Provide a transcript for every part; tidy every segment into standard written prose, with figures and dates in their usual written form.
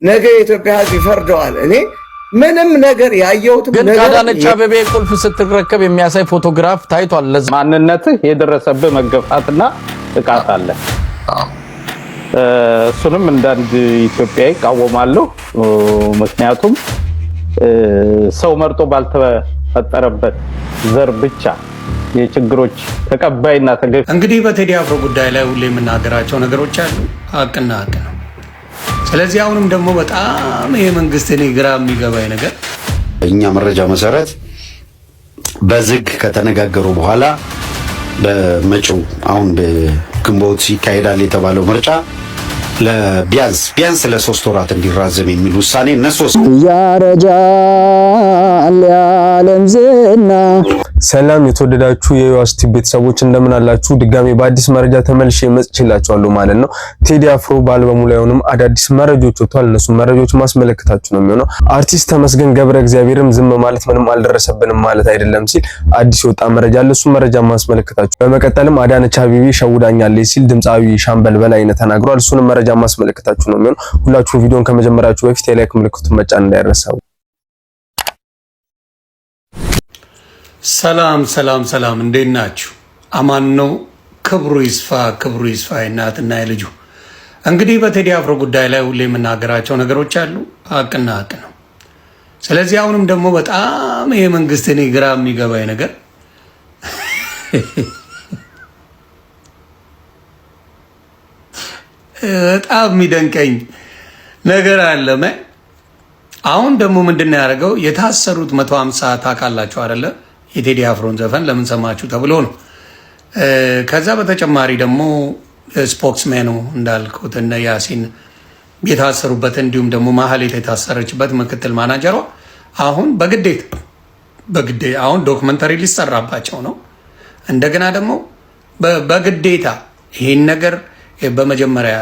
ነገ የኢትዮጵያ ሕዝብ ይፈርደዋል። እኔ ምንም ነገር ያየሁት ግን አዳነች አቤቤ ቁልፍ ስትረከብ የሚያሳይ ፎቶግራፍ ታይቷል። ማንነትህ የደረሰብህ መገፋትና ጥቃት አለ። እሱንም እንዳንድ ኢትዮጵያዊ ቃወማለሁ። ምክንያቱም ሰው መርጦ ባልተፈጠረበት ዘር ብቻ የችግሮች ተቀባይና ተገቢ እንግዲህ በቴዲ አፍሮ ጉዳይ ላይ ሁሌ የምናገራቸው ነገሮች አሉ። ሀቅና ሀቅ ነው። ስለዚህ አሁንም ደግሞ በጣም ይሄ መንግስት እኔ ግራ የሚገባኝ ነገር እኛ መረጃ መሰረት በዝግ ከተነጋገሩ በኋላ በመጪው አሁን በግንቦት ይካሄዳል የተባለው ምርጫ ቢያንስ ለ3 ወራት እንዲራዘም የሚል ውሳኔ እነሱ ያረጃል ያለም ዝና። ሰላም የተወደዳችሁ የዩአስቲ ቤተሰቦች እንደምን አላችሁ? ድጋሜ በአዲስ መረጃ ተመልሼ መጥቼላችኋለሁ ማለት ነው። ቴዲ አፍሮ በአልበሙ ላይ ሆነም አዳዲስ መረጃዎች ወጥቷል። እነሱ መረጃዎች ማስመለከታችሁ ነው የሚሆነው። አርቲስት ተመስገን ገብረ እግዚአብሔርም ዝም ማለት ምንም አልደረሰብንም ማለት አይደለም ሲል አዲስ የወጣ መረጃ አለ። እሱ መረጃ ማስመለከታችሁ። በመቀጠልም አዳነች አቤቤ ሸውዳኛለች ሲል ድምጻዊ ሻምበል በላይነህ ተናግሯል። እሱንም መረጃ ማስመለከታችሁ ነው የሚሆነው። ሁላችሁም ቪዲዮን ከመጀመራችሁ በፊት የላይክ ምልክቱን መጫን እንዳይረሳው። ሰላም ሰላም ሰላም፣ እንዴት ናችሁ? አማን ነው። ክብሩ ይስፋ እናትና የልጁ። እንግዲህ በቴዲ አፍሮ ጉዳይ ላይ ሁሌ የምናገራቸው ነገሮች አሉ። ሀቅና ሀቅ ነው። ስለዚህ አሁንም ደግሞ በጣም ይሄ መንግስት እኔ ግራ የሚገባኝ ነገር በጣም የሚደንቀኝ ነገር አለ። አሁን ደግሞ ምንድን ነው ያደረገው? የታሰሩት 150 ታውቃላችሁ አይደለ? የቴዲ አፍሮን ዘፈን ለምን ሰማችሁ ተብሎ ነው። ከዛ በተጨማሪ ደግሞ ስፖክስሜኑ እንዳልኩት እነ ያሲን የታሰሩበት እንዲሁም ደግሞ ማህሌት የታሰረችበት ምክትል ማናጀሯ አሁን በግዴታ አሁን ዶክመንተሪ ሊሰራባቸው ነው። እንደገና ደግሞ በግዴታ ይህን ነገር በመጀመሪያ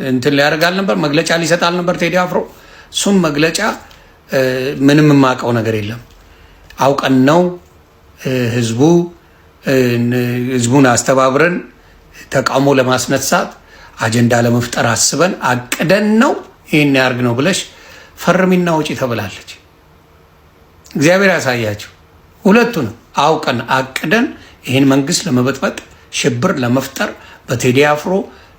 እንትን ሊያደርጋል ነበር፣ መግለጫ ሊሰጣል ነበር ቴዲ አፍሮ። እሱም መግለጫ ምንም የማውቀው ነገር የለም አውቀን ነው ህዝቡን አስተባብረን ተቃውሞ ለማስነሳት አጀንዳ ለመፍጠር አስበን አቅደን ነው ይሄን ያርግ ነው ብለሽ ፈርሚና ውጪ ተብላለች። እግዚአብሔር ያሳያቸው። ሁለቱንም አውቀን አቅደን ይሄን መንግስት ለመበጥበጥ ሽብር ለመፍጠር በቴዲ አፍሮ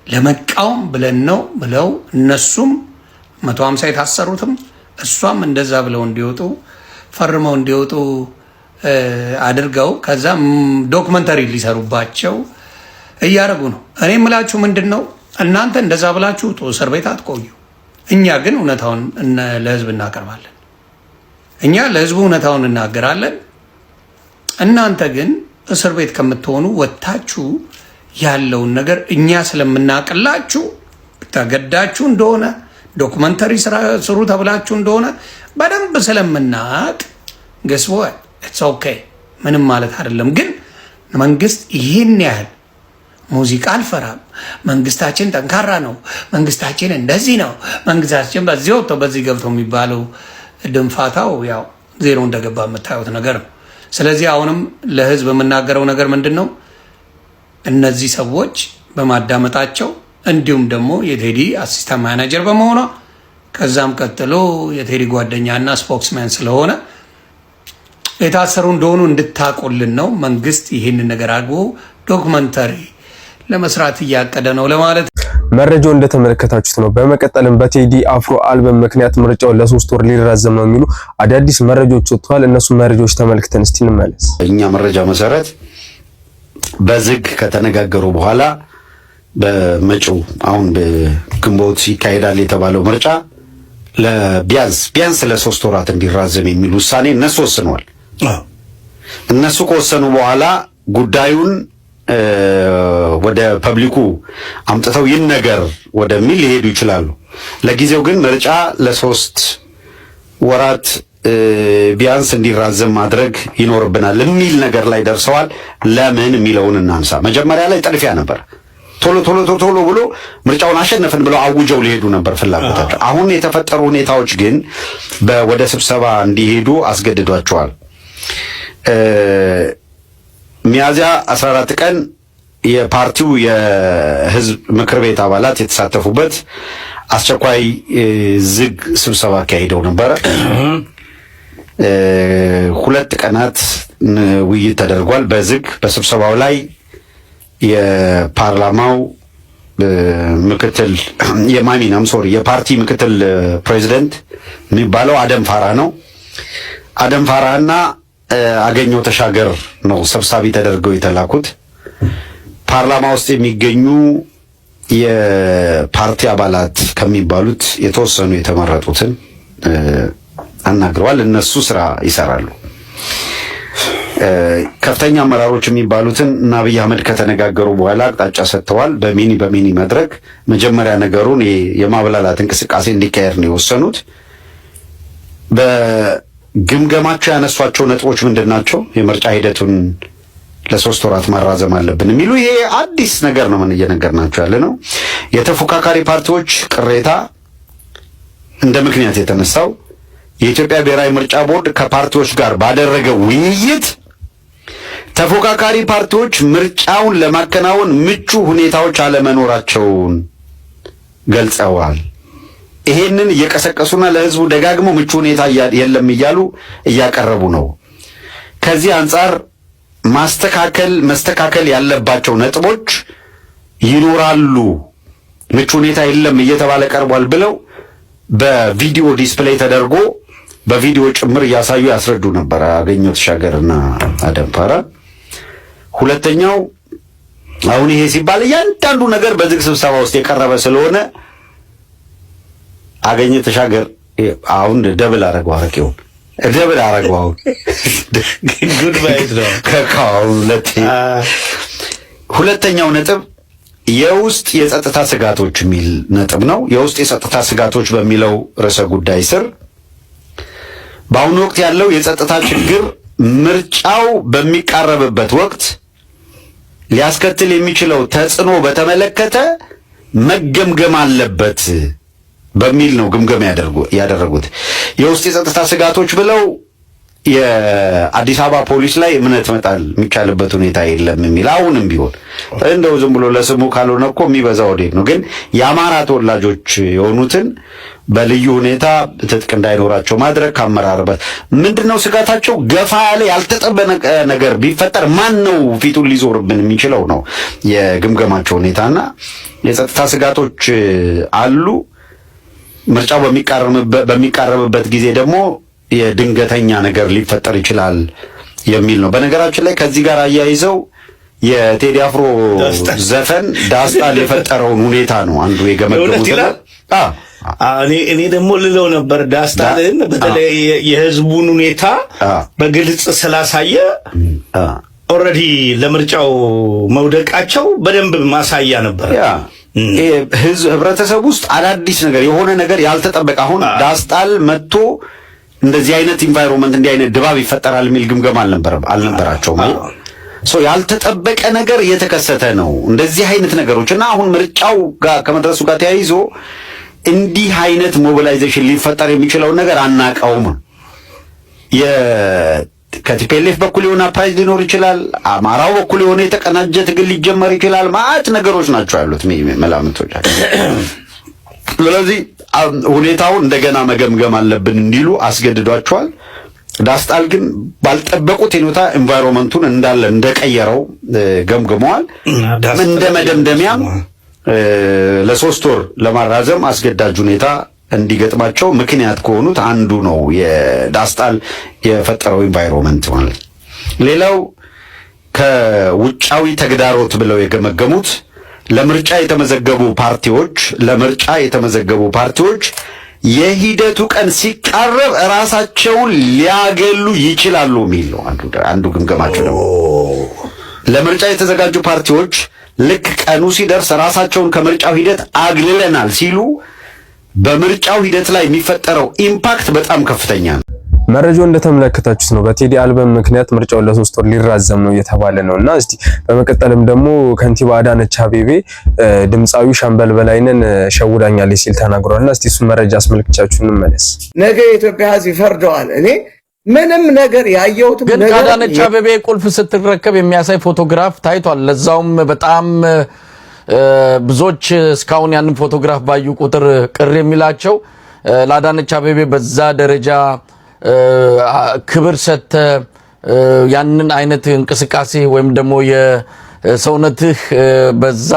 ለመቃወም ብለን ነው ብለው እነሱም 150 የታሰሩትም እሷም እንደዛ ብለው እንዲወጡ ፈርመው እንዲወጡ አድርገው ከዛ ዶክመንተሪ ሊሰሩባቸው እያደረጉ ነው። እኔ የምላችሁ ምንድን ነው፣ እናንተ እንደዛ ብላችሁ እስር ቤት አትቆዩ። እኛ ግን እውነታውን ለህዝብ እናቀርባለን። እኛ ለህዝቡ እውነታውን እናገራለን። እናንተ ግን እስር ቤት ከምትሆኑ ወጥታችሁ ያለውን ነገር እኛ ስለምናቅላችሁ ተገዳችሁ እንደሆነ ዶክመንተሪ ስሩ ተብላችሁ እንደሆነ በደንብ ስለምናቅ ገስቦ ኢትስ ኦኬ ምንም ማለት አይደለም። ግን መንግስት ይህን ያህል ሙዚቃ አልፈራም፣ መንግስታችን ጠንካራ ነው፣ መንግስታችን እንደዚህ ነው፣ መንግስታችን በዚህ ወጥቶ በዚህ ገብቶ የሚባለው ድንፋታው ያው ዜሮ እንደገባ የምታዩት ነገር ነው። ስለዚህ አሁንም ለህዝብ የምናገረው ነገር ምንድን ነው፣ እነዚህ ሰዎች በማዳመጣቸው እንዲሁም ደግሞ የቴዲ አሲስታንት ማናጀር በመሆኗ ከዛም ቀጥሎ የቴዲ ጓደኛና ስፖክስማን ስለሆነ የታሰሩ እንደሆኑ እንድታቆልን ነው። መንግስት ይህን ነገር አድርጎ ዶክመንተሪ ለመስራት እያቀደ ነው ለማለት መረጃው እንደተመለከታችሁት ነው። በመቀጠልም በቴዲ አፍሮ አልበም ምክንያት ምርጫው ለ3 ወር ሊራዘም ነው የሚሉ አዳዲስ መረጃዎች ወጥተዋል። እነሱ መረጃዎች ተመልክተን እስቲ እንመለስ። እኛ መረጃ መሰረት በዝግ ከተነጋገሩ በኋላ በመጪው አሁን በግንቦት ይካሄዳል የተባለው ምርጫ ቢያንስ ለ3 ወራት እንዲራዘም የሚል ውሳኔ እነሱ ወስነዋል። እነሱ ከወሰኑ በኋላ ጉዳዩን ወደ ፐብሊኩ አምጥተው ይነገር ወደሚል ሊሄዱ ይችላሉ። ለጊዜው ግን ምርጫ ለ3 ወራት ቢያንስ እንዲራዘም ማድረግ ይኖርብናል የሚል ነገር ላይ ደርሰዋል። ለምን የሚለውን እናንሳ። መጀመሪያ ላይ ጥድፊያ ነበር። ቶሎ ብሎ ምርጫውን አሸነፍን ብለው አውጀው ሊሄዱ ነበር ፍላጎታቸው። አሁን የተፈጠሩ ሁኔታዎች ግን ወደ ስብሰባ እንዲሄዱ አስገድዷቸዋል። ሚያዝያ 14 ቀን የፓርቲው የህዝብ ምክር ቤት አባላት የተሳተፉበት አስቸኳይ ዝግ ስብሰባ አካሂደው ነበረ። 2 ቀናት ውይይት ተደርጓል። በዝግ በስብሰባው ላይ የፓርላማው ምክትል የፓርቲ ምክትል ፕሬዚደንት የሚባለው አደም ፋራ ነው። አደም ፋራና አገኘው ተሻገር ነው ሰብሳቢ ተደርገው የተላኩት። ፓርላማ ውስጥ የሚገኙ የፓርቲ አባላት ከሚባሉት የተወሰኑ የተመረጡትን አናግረዋል። እነሱ ስራ ይሰራሉ። ከፍተኛ አመራሮች የሚባሉትን እና አብይ አህመድ ከተነጋገሩ በኋላ አቅጣጫ ሰጥተዋል። በሚኒ መድረክ መጀመሪያ ነገሩን የማብላላት እንቅስቃሴ እንዲካሄድ ነው የወሰኑት። በግምገማቸው ያነሷቸው ነጥቦች ምንድናቸው? የምርጫ ሂደቱን ለ3 ወራት ማራዘም አለብን የሚሉ ይሄ አዲስ ነገር ነው። ምን እየነገርናቸው ያለ ነው። የተፎካካሪ ፓርቲዎች ቅሬታ እንደ ምክንያት የተነሳው የኢትዮጵያ ብሔራዊ ምርጫ ቦርድ ከፓርቲዎች ጋር ባደረገው ውይይት ተፎካካሪ ፓርቲዎች ምርጫውን ለማከናወን ምቹ ሁኔታዎች አለመኖራቸውን ገልጸዋል። ይሄንን እየቀሰቀሱና ለህዝቡ ደጋግሞ ምቹ ሁኔታ የለም እያሉ እያቀረቡ ነው። ከዚህ አንጻር መስተካከል ያለባቸው ነጥቦች ይኖራሉ። ምቹ ሁኔታ የለም እየተባለ ቀርቧል ብለው በቪዲዮ ዲስፕሌይ ተደርጎ በቪዲዮ ጭምር እያሳዩ ያስረዱ ነበር አገኘው ተሻገርና አደም ፋራ። ሁለተኛው አሁን ይሄ ሲባል እያንዳንዱ ነገር በዝግ ስብሰባ ውስጥ የቀረበ ስለሆነ አገኘው ተሻገር አሁን ደብል አረጋው አሁን ጉድ ባይት ነው ከካው ሁለተኛው ነጥብ የውስጥ የጸጥታ ስጋቶች የሚል ነጥብ ነው። የውስጥ የጸጥታ ስጋቶች በሚለው ርዕሰ ጉዳይ ስር በአሁኑ ወቅት ያለው የጸጥታ ችግር ምርጫው በሚቃረብበት ወቅት ሊያስከትል የሚችለው ተጽዕኖ በተመለከተ መገምገም አለበት በሚል ነው ግምገማ ያደረጉት። የውስጥ የጸጥታ ስጋቶች ብለው የአዲስ አበባ ፖሊስ ላይ እምነት መጣል የሚቻልበት ሁኔታ የለም የሚል አሁንም ቢሆን እንደው ዝም ብሎ ለስሙ ካልሆነ እኮ የሚበዛው ወዴት ነው። ግን የአማራ ተወላጆች የሆኑትን በልዩ ሁኔታ ትጥቅ እንዳይኖራቸው ማድረግ ካመራርበት ምንድነው ስጋታቸው? ገፋ ያለ ያልተጠበቀ ነገር ቢፈጠር ማን ነው ፊቱን ሊዞርብን የሚችለው ነው የግምገማቸው ሁኔታና የጸጥታ ስጋቶች አሉ። ምርጫው በሚቃረብበት ጊዜ ደግሞ የድንገተኛ ነገር ሊፈጠር ይችላል የሚል ነው። በነገራችን ላይ ከዚህ ጋር አያይዘው የቴዲ አፍሮ ዘፈን ዳስጣል የፈጠረውን ሁኔታ ነው አንዱ የገመገሙት። እኔ ደግሞ ልለው ነበር ዳስጣልን በተለይ የህዝቡን ሁኔታ በግልጽ ስላሳየ ኦልሬዲ ለምርጫው መውደቃቸው በደንብ ማሳያ ነበር። ህብረተሰብ ውስጥ አዳዲስ ነገር የሆነ ነገር ያልተጠበቀ አሁን ዳስጣል መጥቶ እንደዚህ አይነት ኢንቫይሮንመንት እንዲህ አይነት ድባብ ይፈጠራል የሚል ግምገማ አልነበራቸውም። ያልተጠበቀ ነገር እየተከሰተ ነው። እንደዚህ አይነት ነገሮች እና አሁን ምርጫው ጋር ከመድረሱ ጋር ተያይዞ እንዲህ አይነት ሞቢላይዜሽን ሊፈጠር የሚችለውን ነገር አናውቀውም። ከቲፒኤልኤፍ በኩል የሆነ አፕራይዝ ሊኖር ይችላል። አማራው በኩል የሆነ የተቀናጀ ትግል ሊጀመር ይችላል። ማለት ነገሮች ናቸው ያሉት መላምቶች። ስለዚህ ሁኔታውን እንደገና መገምገም አለብን እንዲሉ አስገድዷቸዋል። ዳስጣል ግን ባልጠበቁት ሁኔታ ኤንቫይሮንመንቱን እንዳለ እንደቀየረው ገምግመዋል። እንደ መደምደሚያም ለ3 ወር ለማራዘም አስገዳጅ ሁኔታ እንዲገጥማቸው ምክንያት ከሆኑት አንዱ ነው የዳስጣል የፈጠረው ኤንቫይሮንመንት ማለት። ሌላው ከውጫዊ ተግዳሮት ብለው የገመገሙት ለምርጫ የተመዘገቡ ፓርቲዎች የሂደቱ ቀን ሲቃረብ ራሳቸውን ሊያገሉ ይችላሉ የሚል ነው አንዱ ግምገማቸው ነው። ለምርጫ የተዘጋጁ ፓርቲዎች ልክ ቀኑ ሲደርስ ራሳቸውን ከምርጫው ሂደት አግልለናል ሲሉ በምርጫው ሂደት ላይ የሚፈጠረው ኢምፓክት በጣም ከፍተኛ ነው። መረጃው እንደተመለከታችሁት ነው። በቴዲ አልበም ምክንያት ምርጫው ለ3 ወር ሊራዘም ነው እየተባለ ነውና እስቲ በመቀጠልም ደግሞ ከንቲባ አዳነች አቤቤ ድምጻዊ ሻምበል በላይነን ሸውዳኛለች ሲል ተናግሯልና እስቲ እሱን መረጃ አስመልክቻችሁ እንመለስ። ነገ የኢትዮጵያ ሕዝብ ይፈርደዋል። እኔ ምንም ነገር ያየሁት ግን አዳነች አቤቤ ቁልፍ ስትረከብ የሚያሳይ ፎቶግራፍ ታይቷል። ለዛውም በጣም ብዙዎች እስካሁን ያንን ፎቶግራፍ ባዩ ቁጥር ቅር የሚላቸው ለአዳነች አቤቤ በዛ ደረጃ ክብር ሰተ ያንን አይነት እንቅስቃሴ ወይም ደግሞ የሰውነትህ በዛ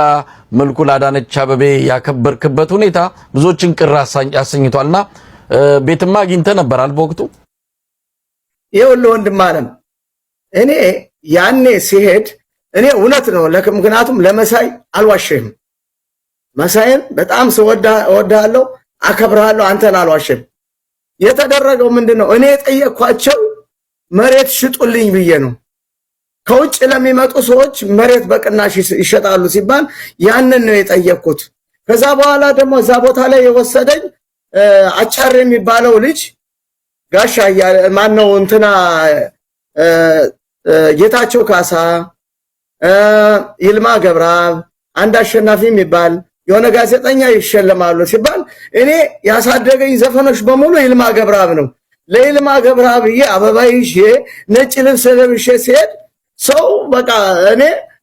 መልኩ ለአዳነች አቤቤ ያከበርክበት ሁኔታ ብዙዎችን ቅር አሰኝቷልና ቤትማ አግኝተህ ነበራል በወቅቱ? ይኸውልህ ወንድም አለም እኔ ያኔ ሲሄድ እኔ እውነት ነው ምክንያቱም ለመሳይ አልዋሸህም። መሳይን በጣም እወድሃለሁ አከብርሃለሁ፣ አንተን አልዋሸህም። የተደረገው ምንድነው? እኔ የጠየኳቸው መሬት ሽጡልኝ ብዬ ነው። ከውጭ ለሚመጡ ሰዎች መሬት በቅናሽ ይሸጣሉ ሲባል ያንን ነው የጠየቅኩት። ከዛ በኋላ ደግሞ እዛ ቦታ ላይ የወሰደኝ አቻር የሚባለው ልጅ ጋሻ ማነው እንትና ጌታቸው ካሳ፣ ይልማ ገብረአብ፣ አንድ አሸናፊ የሚባል የሆነ ጋዜጠኛ ይሸለማሉ ሲባል እኔ ያሳደገኝ ዘፈኖች በሙሉ ይልማ ገብረአብ ነው። ለይልማ ገብረአብ አበባ ይዤ ነጭ ልብስ ለብሼ ሲሄድ ሰው በቃ እኔ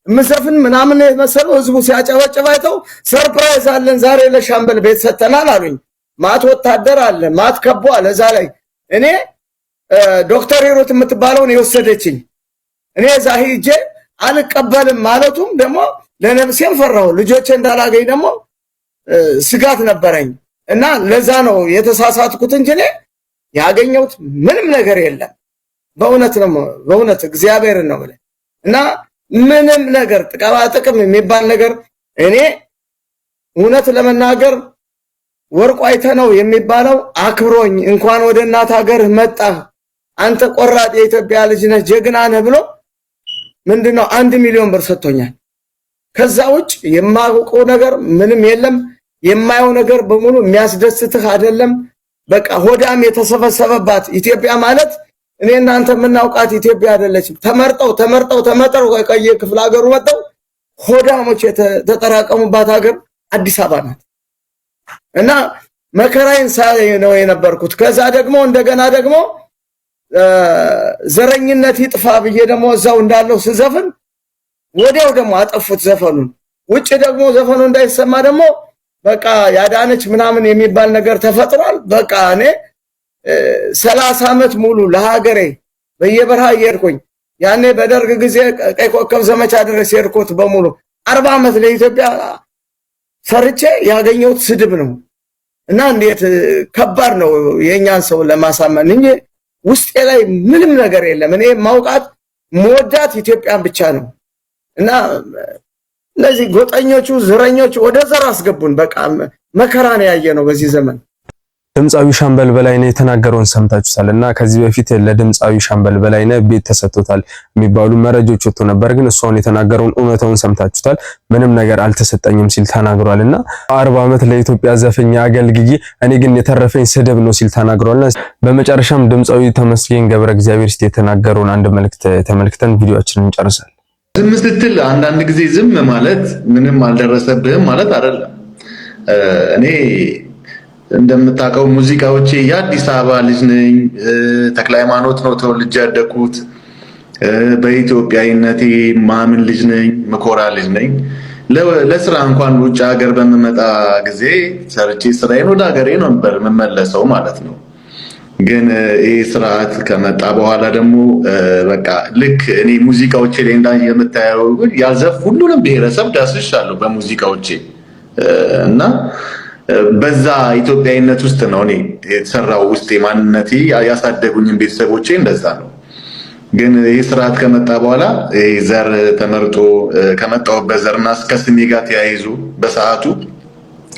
ምዘፍን ምናምን መሰለው ህዝቡ ሲያጨበጭብ አይተው ሰርፕራይዝ አለን ዛሬ ለሻምበል ቤት ሰተናል አሉኝ። ማት ወታደር አለ ማት ከቦ አለ እዛ ላይ እኔ ዶክተር ሂሩት የምትባለውን የወሰደችኝ እኔ እዛ ሂጄ አልቀበልም ማለቱም ደግሞ ለነፍሴም ፈራሁ። ልጆቼ እንዳላገኝ ደግሞ ስጋት ነበረኝ እና ለዛ ነው የተሳሳትኩት እንጂ ያገኘሁት ምንም ነገር የለም። በእውነት እግዚአብሔርን ነው ማለት እና ምንም ነገር ጥቅም የሚባል ነገር እኔ እውነት ለመናገር ወርቁ አይተነው የሚባለው አክብሮኝ እንኳን ወደ እናት ሀገር መጣ አንተ ቆራጥ የኢትዮጵያ ልጅ ነህ ጀግና ነህ ብሎ ምንድነው 1 ሚሊዮን ብር ሰጥቶኛል። ከዛ ውጭ የማውቀው ነገር ምንም የለም። የማየው ነገር በሙሉ የሚያስደስትህ አይደለም። በቃ ሆዳም የተሰበሰበባት ኢትዮጵያ ማለት እኔ እናንተ የምናውቃት ኢትዮጵያ አይደለችም። ተመርጠው ከየ ክፍለ ሀገሩ መጣው ሆዳሞች የተጠራቀሙባት ሀገር አዲስ አበባ ናት እና መከራዬን ሳይ ነው የነበርኩት። ከዛ ደግሞ እንደገና ደግሞ ዘረኝነት ይጥፋ ብዬ ደግሞ እዛው እንዳለው ስዘፍን ወዲያው ደግሞ አጠፉት ዘፈኑን። ውጭ ደግሞ ዘፈኑ እንዳይሰማ ደግሞ በቃ ያዳነች ምናምን የሚባል ነገር ተፈጥሯል። በቃ እኔ 30 ዓመት ሙሉ ለሀገሬ በየበረሃ እየሄድኩኝ ያኔ በደርግ ጊዜ ቀይ ኮከብ ዘመቻ ድረስ የሄድኩት በሙሉ 40 ዓመት ለኢትዮጵያ ሰርቼ ያገኘሁት ስድብ ነው እና እንዴት ከባድ ነው የኛን ሰው ለማሳመን እንጂ ውስጤ ላይ ምንም ነገር የለም። እኔ ማውቃት ሞዳት ኢትዮጵያን ብቻ ነው እና ለዚህ ጎጠኞቹ ዘረኞቹ ወደ ዘር አስገቡን። በቃ መከራ ነው ያየነው በዚህ ዘመን። ድምጻዊ ሻምበል በላይነህ የተናገረውን ሰምታችሁታልና ከዚህ በፊት ለድምጻዊ ሻምበል በላይነህ ቤት ተሰጥቶታል የሚባሉ መረጃዎች ወጥቶ ነበር። ግን እሱ አሁን የተናገረውን እውነታውን ሰምታችሁታል። ምንም ነገር አልተሰጠኝም ሲል ተናግሯልና 40 ዓመት ለኢትዮጵያ ዘፈኛ አገልግዬ እኔ ግን የተረፈኝ ስድብ ነው ሲል ተናግሯልና በመጨረሻም ድምጻዊ ተመስገን ገብረ እግዚአብሔር ሲል የተናገረውን አንድ መልእክት ተመልክተን ቪዲዮአችንን እንጨርሳለን። ዝም ስትል አንዳንድ ጊዜ ዝም ማለት ምንም አልደረሰብህም ማለት አይደለም። እኔ እንደምታውቀው ሙዚቃዎቼ የአዲስ አበባ ልጅ ነኝ። ተክለ ሃይማኖት ነው ተወልጄ ያደኩት። በኢትዮጵያዊነቴ ማምን ልጅ ነኝ፣ መኮራ ልጅ ነኝ። ለስራ እንኳን ውጭ ሀገር በምመጣ ጊዜ ሰርቼ ስራዬን ወደ ሀገሬ ነበር የምመለሰው ማለት ነው። ግን ይህ ስርዓት ከመጣ በኋላ ደግሞ በቃ ልክ እኔ ሙዚቃዎቼ ላይ የምታየው ሁሉንም ብሔረሰብ ዳስሻለሁ በሙዚቃዎቼ እና በዛ ኢትዮጵያዊነት ውስጥ ነው እኔ የተሰራው ውስጥ ማንነቴ ያሳደጉኝን ቤተሰቦቼ እንደዛ ነው። ግን ይህ ስርዓት ከመጣ በኋላ ዘር ተመርጦ ከመጣሁበት ዘርና ከስሜ ጋር ተያይዞ በሰዓቱ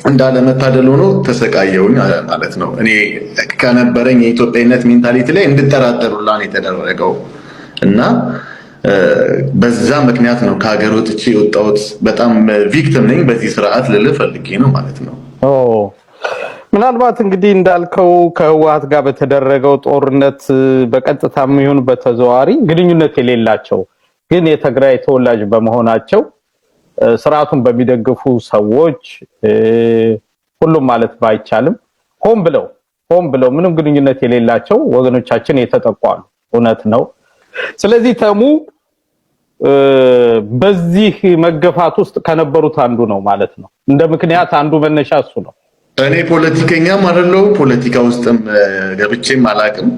እንዳለመታደል ሆኖ ተሰቃየውኝ ማለት ነው። እኔ ከነበረኝ የኢትዮጵያዊነት ሜንታሊቲ ላይ እንድጠራጠሩላ ነው የተደረገው እና በዛ ምክንያት ነው ከሀገር ወጥቼ የወጣሁት። በጣም ቪክቲም ነኝ በዚህ ስርዓት ልልህ ፈልጌ ነው ማለት ነው። ምናልባት እንግዲህ እንዳልከው ከህወሓት ጋር በተደረገው ጦርነት በቀጥታም ይሁን በተዘዋዋሪ ግንኙነት የሌላቸው ግን የትግራይ ተወላጅ በመሆናቸው ስርዓቱን በሚደግፉ ሰዎች ሁሉም ማለት ባይቻልም ሆን ብለው ምንም ግንኙነት የሌላቸው ወገኖቻችን የተጠቋሉ። እውነት ነው። ስለዚህ ተሙ በዚህ መገፋት ውስጥ ከነበሩት አንዱ ነው ማለት ነው። እንደ ምክንያት አንዱ መነሻ እሱ ነው። እኔ ፖለቲከኛም አይደለሁ፣ ፖለቲካ ውስጥም ገብቼም አላቅም፣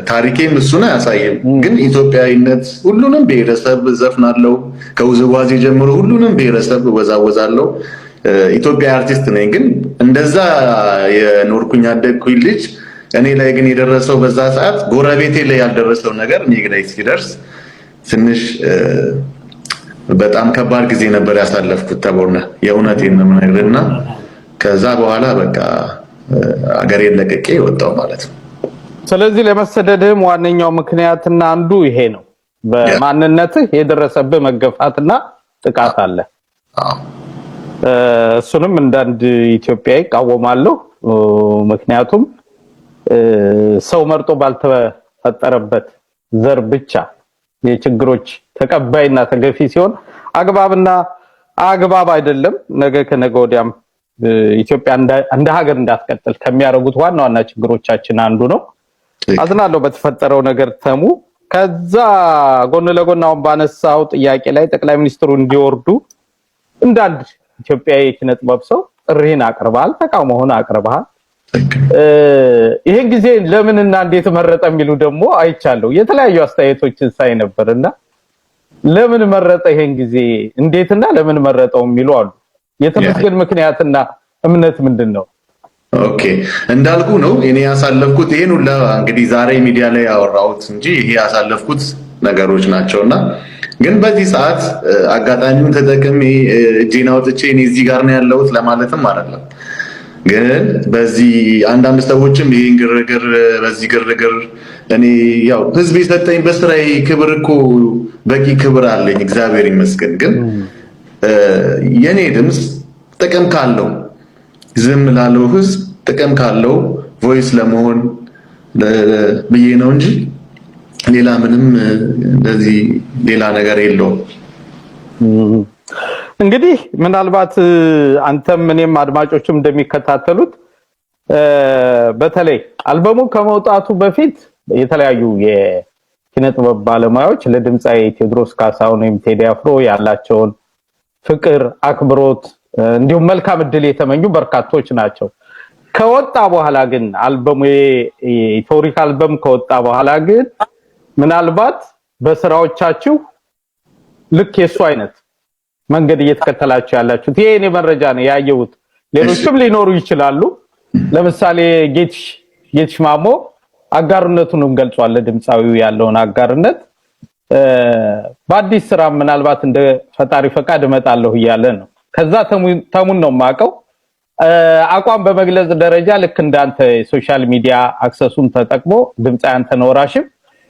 ታሪኬም እሱን አያሳይም። ግን ኢትዮጵያዊነት ሁሉንም ብሔረሰብ ዘፍናለሁ፣ ከውዝዋዜ ጀምሮ ሁሉንም ብሔረሰብ ወዛወዛለሁ። ኢትዮጵያ አርቲስት ነኝ። ግን እንደዛ የኖርኩኝ ያደግኩኝ ልጅ እኔ ላይ ግን የደረሰው በዛ ሰዓት ጎረቤቴ ላይ ያልደረሰው ነገር እኔ ላይ ሲደርስ ትንሽ በጣም ከባድ ጊዜ ነበር ያሳለፍኩት። ተቦርነ የእውነቴን ነው የምነግርህና ከዛ በኋላ በቃ አገሬን ለቅቄ ወጣሁ ማለት ነው። ስለዚህ ለመሰደድህም ዋነኛው ምክንያትና አንዱ ይሄ ነው። በማንነትህ የደረሰብህ መገፋትና ጥቃት አለ። እሱንም እንዳንድ ኢትዮጵያዊ ቃወማለሁ። ምክንያቱም ሰው መርጦ ባልተፈጠረበት ዘር ብቻ የችግሮች ተቀባይና ተገፊ ሲሆን አግባብና አግባብ አይደለም። ነገ ከነገ ወዲያም ኢትዮጵያ እንደ ሀገር እንዳትቀጥል ከሚያደርጉት ዋና ዋና ችግሮቻችን አንዱ ነው። አዝናለሁ በተፈጠረው ነገር ተሙ። ከዛ ጎን ለጎን አሁን ባነሳው ጥያቄ ላይ ጠቅላይ ሚኒስትሩ እንዲወርዱ እንዳንድ ኢትዮጵያዊ ኪነ ጥበብ ሰው ጥሪህን አቅርበሃል፣ ተቃውሞህን አቅርበሃል። ይሄን ጊዜ ለምንና እንዴት መረጠ የሚሉ ደግሞ አይቻለሁ። የተለያዩ አስተያየቶችን ሳይ ነበርና ለምን መረጠ ይሄን ጊዜ እንዴትና ለምን መረጠው የሚሉ አሉ። የተመስገን ምክንያትና እምነት ምንድነው? ኦኬ እንዳልኩ ነው እኔ ያሳለፍኩት ይሄን ሁሉ እንግዲህ ዛሬ ሚዲያ ላይ ያወራሁት እንጂ ይሄ ያሳለፍኩት ነገሮች ናቸውና ግን በዚህ ሰዓት አጋጣሚውን ተጠቅሜ እጄን አውጥቼ እኔ እዚህ ጋር ነው ያለሁት ለማለትም አይደለም። ግን በዚህ አንዳንድ ሰዎችም ይሄን ግርግር በዚህ ግርግር እኔ ያው ህዝብ የሰጠኝ በስራዬ ክብር እኮ በቂ ክብር አለኝ እግዚአብሔር ይመስገን። ግን የኔ ድምጽ ጥቅም ካለው ዝም ላለው ህዝብ ጥቅም ካለው ቮይስ ለመሆን ብዬ ነው እንጂ ሌላ ምንም እንደዚህ ሌላ ነገር የለውም። እንግዲህ ምናልባት አንተም እኔም አድማጮችም እንደሚከታተሉት በተለይ አልበሙ ከመውጣቱ በፊት የተለያዩ የኪነ ጥበብ ባለሙያዎች ለድምጻዊ ቴዎድሮስ ካሳሁን ወይም ቴዲ አፍሮ ያላቸውን ፍቅር፣ አክብሮት እንዲሁም መልካም እድል የተመኙ በርካቶች ናቸው። ከወጣ በኋላ ግን አልበሙ የኢትዮሪክ አልበም ከወጣ በኋላ ግን ምናልባት በስራዎቻችሁ ልክ የሱ አይነት መንገድ እየተከተላችሁ ያላችሁት ይሄ እኔ መረጃ ነው ያየሁት። ሌሎችም ሊኖሩ ይችላሉ። ለምሳሌ ጌትሽ ማሞ አጋርነቱንም ገልጿል። ለድምጻዊው ያለውን አጋርነት በአዲስ ስራ ምናልባት እንደ ፈጣሪ ፈቃድ እመጣለሁ እያለ ነው። ከዛ ተሙን ነው ማቀው አቋም በመግለጽ ደረጃ ልክ እንዳንተ ሶሻል ሚዲያ አክሰሱን ተጠቅሞ ድምጻያን ተነወራሽም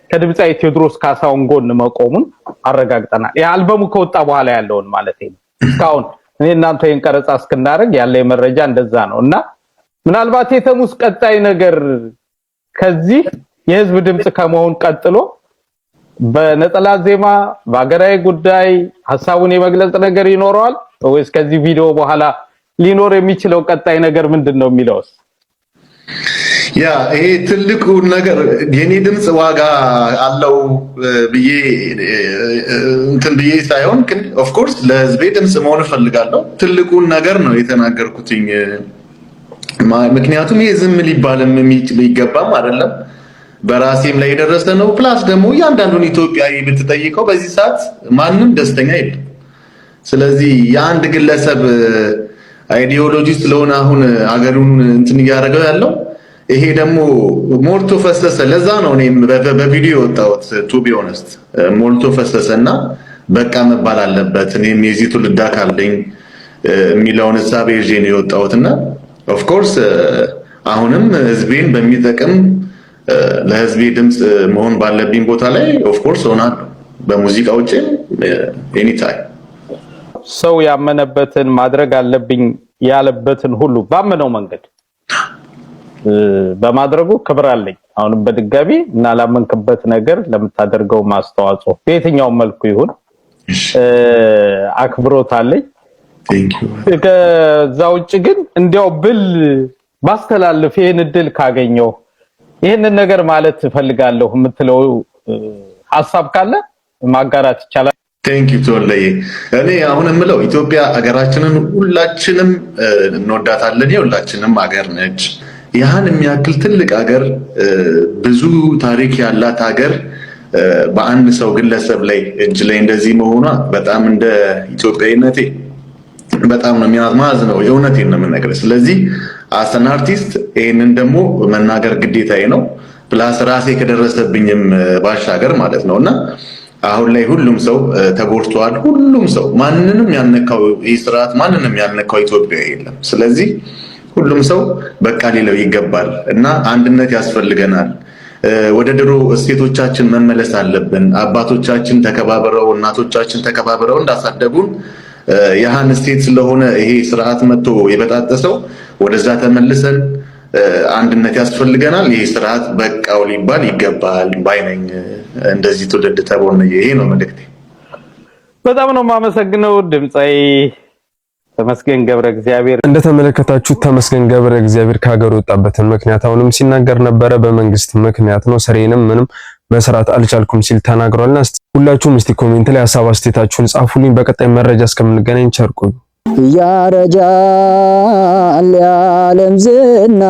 ከድምጻዊ ቴዎድሮስ ካሳሁን ጎን መቆሙን አረጋግጠናል። ያ አልበሙ ከወጣ በኋላ ያለውን ማለት ነው። እስካሁን እኔ እናንተ ይሄን ቀረጻ እስክናደርግ ያለ መረጃ እንደዛ ነው እና ምናልባት የተሙስ ቀጣይ ነገር ከዚህ የህዝብ ድምጽ ከመሆን ቀጥሎ በነጠላ ዜማ በአገራዊ ጉዳይ ሐሳቡን የመግለጽ ነገር ይኖረዋል ወይስ ከዚህ ቪዲዮ በኋላ ሊኖር የሚችለው ቀጣይ ነገር ምንድነው የሚለውስ? ያ ይሄ ትልቁ ነገር የኔ ድምጽ ዋጋ አለው ብዬ ሳይሆን ግን ኦፍ ኮርስ ለህዝቤ ድምጽ መሆን ፈልጋለሁ። ትልቁን ነገር ነው የተናገርኩትኝ። ምክንያቱም ይሄ ዝም ሊባልም የሚገባም አይደለም። በራሴም ላይ የደረሰ ነው። ፕላስ ደግሞ እያንዳንዱን ኢትዮጵያዊ ብትጠይቀው በዚህ ሰዓት ማንም ደስተኛ የለም። ስለዚህ የአንድ ግለሰብ አይዲዮሎጂ ስለሆነ አሁን ሀገሩን እንትን እያደረገው ያለው ይሄ ደግሞ ሞልቶ ፈሰሰ። ለዛ ነው እኔም በቪዲዮ የወጣሁት ቱ ቢ ኦነስት ሞልቶ ፈሰሰና በቃ መባል አለበት እኔም የዚህ ትውልድ አካል ነኝ የሚለውን ሐሳብ ይዤ ነው የወጣሁትና ኦፍ ኮርስ አሁንም ህዝቤን በሚጠቅም ለህዝቤ ድምጽ መሆን ባለብኝ ቦታ ላይ ኦፍ ኮርስ ሆናለሁ። በሙዚቃ ውጪ ኤኒ ታይም ሰው ያመነበትን ማድረግ አለብኝ ያለበትን ሁሉ ባመነው መንገድ በማድረጉ ክብር አለኝ። አሁንም በድጋሚ እና ላመንክበት ነገር ለምታደርገው ማስተዋጽኦ በየትኛው መልኩ ይሁን አክብሮት አለኝ። ከዛ ውጭ ግን እንዲያው ብል ባስተላልፍ ይሄን እድል ካገኘው ይሄንን ነገር ማለት ፈልጋለሁ የምትለው ሐሳብ ካለ ማጋራት ይቻላል? ቴንክ ዩ ቶለይ። እኔ አሁን የምለው ኢትዮጵያ ሀገራችንን ሁላችንም እንወዳታለን። የሁላችንም ሀገር ነች። ያህን የሚያክል ትልቅ ሀገር፣ ብዙ ታሪክ ያላት ሀገር በአንድ ሰው ግለሰብ ላይ እጅ ላይ እንደዚህ መሆኗ በጣም እንደ ኢትዮጵያዊነቴ በጣም ነው የሚያዝነው። የእውነቴን ነው የምነግርህ። ስለዚህ አሰን አርቲስት ይህንን ደግሞ መናገር ግዴታዬ ነው። ፕላስ ራሴ ከደረሰብኝም ባሻገር ማለት ነው እና አሁን ላይ ሁሉም ሰው ተጎድቷል። ሁሉም ሰው ማንንም ያልነካው ይህ ስርዓት ማንንም ያልነካው ኢትዮጵያ የለም። ስለዚህ ሁሉም ሰው በቃ ሊለው ይገባል እና አንድነት ያስፈልገናል። ወደ ድሮ እሴቶቻችን መመለስ አለብን። አባቶቻችን ተከባብረው እናቶቻችን ተከባብረው እንዳሳደጉን ያህን እሴት ስለሆነ ይሄ ስርዓት መጥቶ የበጣጠሰው ወደዛ ተመልሰን አንድነት ያስፈልገናል። ይሄ ስርዓት በቃው ሊባል ይገባል ባይነኝ። እንደዚህ ትውልድ ተቦነ። ይሄ ነው መልእክቴ። በጣም ነው የማመሰግነው ድምጻዊ ተመስገን ገብረ እግዚአብሔር። እንደተመለከታችሁት ተመስገን ገብረ እግዚአብሔር ከሀገር ወጣበትን ምክንያት አሁንም ሲናገር ነበረ። በመንግስት ምክንያት ነው፣ ስሬንም ምንም መስራት አልቻልኩም ሲል ተናግሯልና ሁላችሁም እስቲ ኮሜንት ላይ ሀሳብ አስተያየታችሁን ጻፉልኝ። በቀጣይ መረጃ እስከምንገናኝ ቸር ቆዩ። ያረጃል የዓለም ዝና